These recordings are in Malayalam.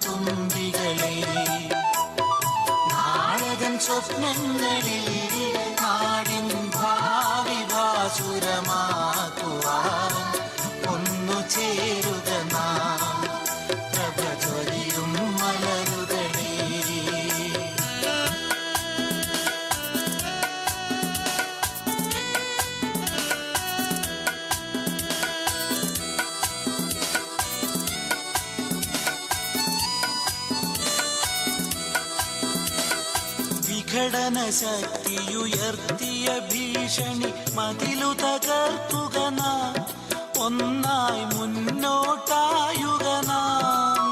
തുമ്പികളെ നാളകൻ സ്വപ്നങ്ങളിൽ നാടിൻ ഭാവി ഭാസുരമാക്കുവാൻ ഒന്നു ചേരുക നാം പ്രഭ ചൊരിയും മലരുകളെ. വിഘടന ശക്തിയുയർത്തിയ ഭീഷണി മതിലു തകർക്കുക നാം ഒന്നായി മുന്നോട്ടായുക നാം.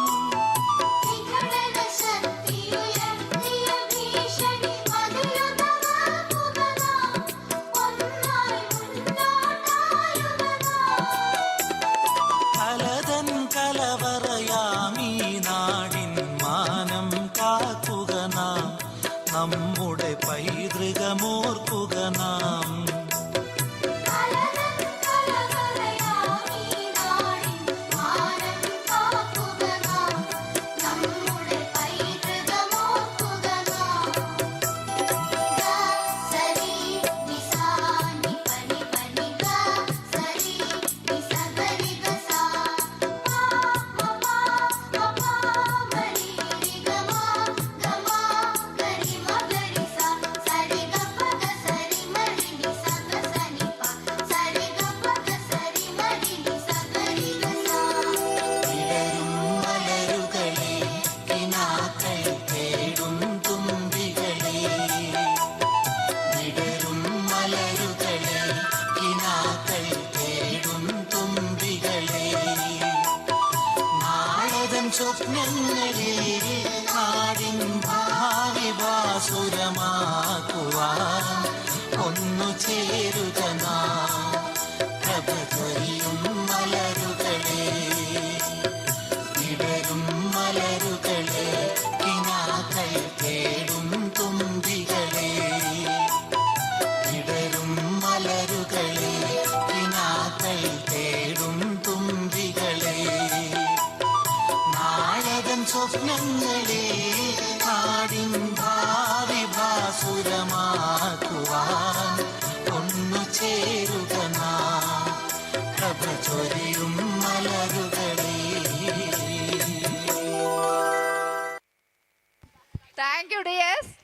കലതൻ കലവറയാമീ നാടിൻ മാനം കാക്കുക നാം നമ്മുടെ പൈതൃകമോർക്കുക നാം. സ്വപ്നങ്ങളിൽ നാടിൻ ഭാവി ഭാസുരമാക്കുവാൻ ഒന്നു ചേരുക നാം പ്രഭ ചൊരിയും മലരുകളെ. വിടരും മലരുകളെ കിനാക്കൾ തേടും തുമ്പികളെ. വിടരും മലരുകളെ കിനാക്കൾ തേടും തുമ്പികളെ. നാടകൻ സ്വപ്നങ്ങളെ നാടിൻ ഭാവി ഭാസുരമാക്കുവാൻ ഒന്നു ചേരുക നാം പ്രഭ ചൊരിയും മലരുകളെ. Thank you dears.